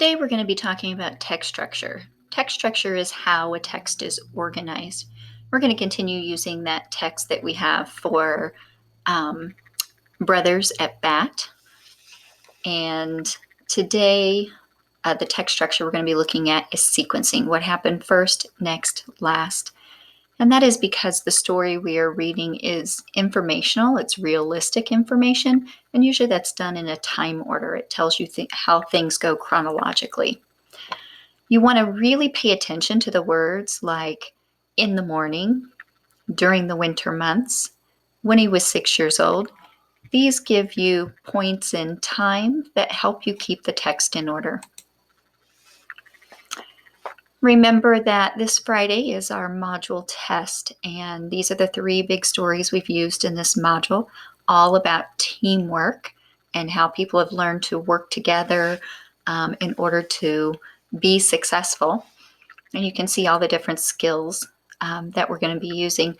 Today we're going to be talking about text structure. Text structure is how a text is organized. We're going to continue using that text that we have for Brothers at Bat. And today the text structure we're going to be looking at is sequencing. What happened first, next, last. And that is because the story we are reading is informational. It's realistic information. And usually that's done in a time order. It tells you how things go chronologically. You want to really pay attention to the words like in the morning, during the winter months, when he was 6 years old. These give you points in time that help you keep the text in order. Remember that this Friday is our module test, and these are the 3 big stories we've used in this module, all about teamwork and how people have learned to work together in order to be successful. And you can see all the different skills that we're going to be using.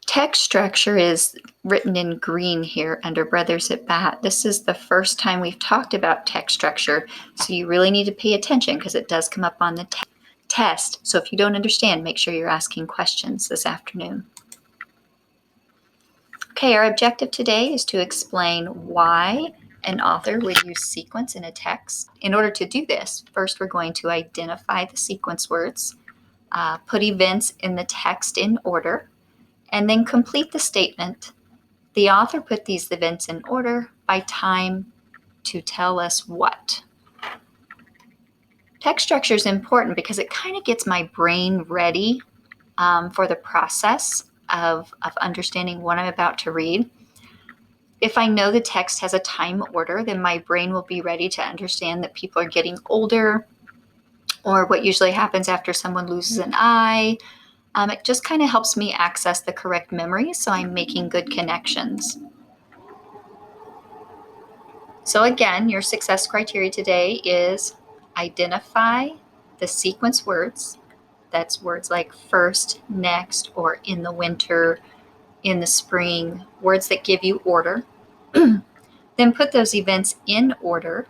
Text structure is written in green here under Brothers at Bat. This is the first time we've talked about text structure, so you really need to pay attention because it does come up on the test. So if you don't understand, make sure you're asking questions this afternoon. Okay, our objective today is to explain why an author would use sequence in a text. In order to do this, first we're going to identify the sequence words, put events in the text in order, and then complete the statement. The author put these events in order by time to tell us what. Text structure is important because it kind of gets my brain ready for the process of understanding what I'm about to read. If I know the text has a time order, then my brain will be ready to understand that people are getting older, or what usually happens after someone loses an eye. It just kind of helps me access the correct memory, so I'm making good connections. So again, your success criteria today is identify the sequence words. That's words like first, next, or in the winter, in the spring, words that give you order. Then put those events in order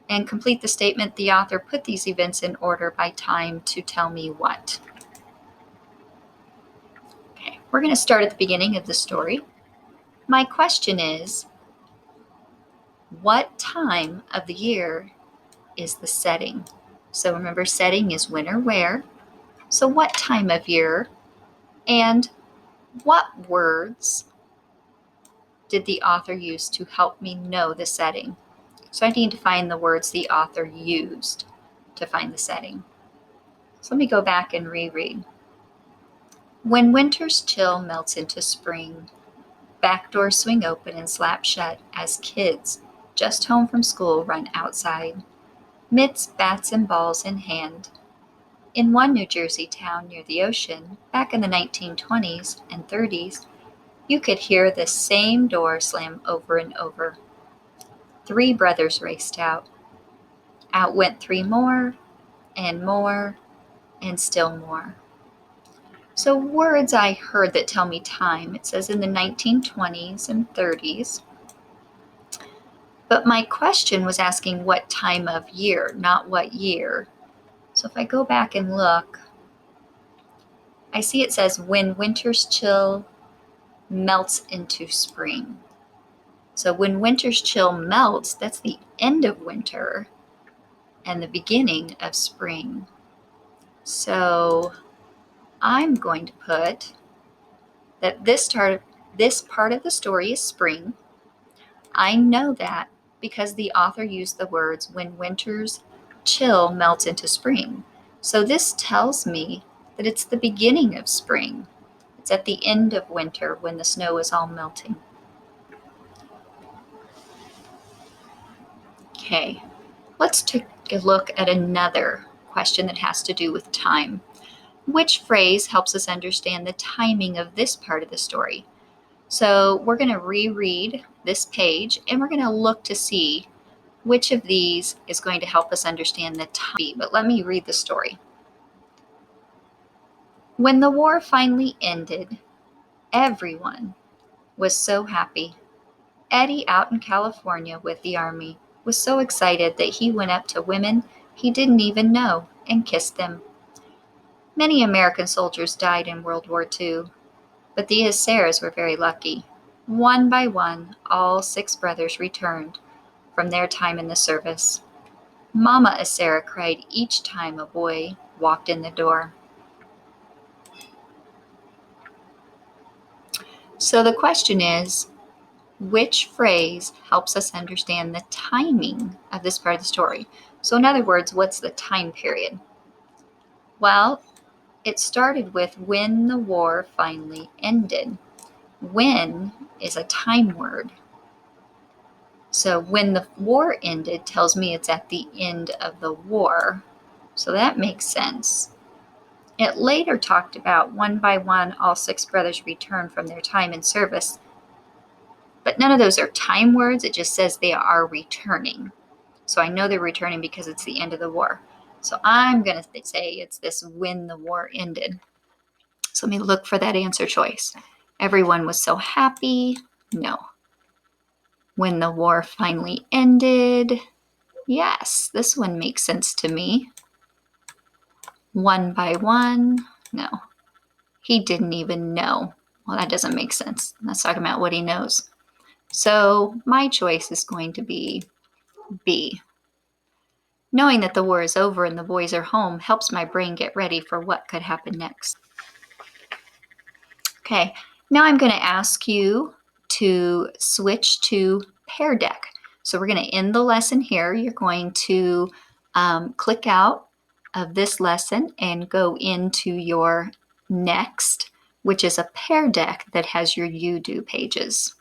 and complete the statement. The author put these events in order by time to tell me what. Okay, we're going to start at the beginning of the story. My question is, what time of the year is the setting? So remember, setting is when or where. So what time of year and what words did the author use to help me know the setting? So I need to find the words the author used to find the setting. So let me go back and reread. When winter's chill melts into spring, back doors swing open and slap shut as kids, just home from school, run outside, mitts, bats, and balls in hand. In one New Jersey town near the ocean, back in the 1920s and 30s, you could hear the same door slam over and over. 3 brothers raced out. Out went 3 more, and still more. So words I heard that tell me time, it says in the 1920s and 30s. But my question was asking what time of year, not what year. So if I go back and look, I see it says when winter's chill melts into spring. So when winter's chill melts, that's the end of winter and the beginning of spring. So I'm going to put that this part of the story is spring. I know that because the author used the words when winter's chill melts into spring. So this tells me that it's the beginning of spring. It's at the end of winter when the snow is all melting. Okay, let's take a look at another question that has to do with time. Which phrase helps us understand the timing of this part of the story? So we're going to reread this page and we're going to look to see which of these is going to help us understand the time. But let me read the story. When the war finally ended, everyone was so happy. Eddie, out in California with the Army, was so excited that he went up to women He didn't even know, and kissed them. Many American soldiers died in World War II, but the Issaras were very lucky. One by one, all 6 brothers returned from their time in the service. Mama Issara cried each time a boy walked in the door. So the question is, which phrase helps us understand the timing of this part of the story? So in other words, what's the time period? Well, it started with when the war finally ended. When is a time word. So when the war ended tells me it's at the end of the war. So that makes sense. It later talked about one by one, all 6 brothers returned from their time in service. But none of those are time words. It just says they are returning. So I know they're returning because it's the end of the war. So I'm going to say it's this when the war ended. So let me look for that answer choice. Everyone was so happy. No. When the war finally ended. Yes, this one makes sense to me. One by one. No. He didn't even know. Well, that doesn't make sense. That's talking about what he knows. So my choice is going to be B. Knowing that the war is over and the boys are home helps my brain get ready for what could happen next. Okay, now I'm going to ask you to switch to Pear Deck. So we're going to end the lesson here. You're going to click out of this lesson and go into your next, which is a Pear Deck that has your You Do pages.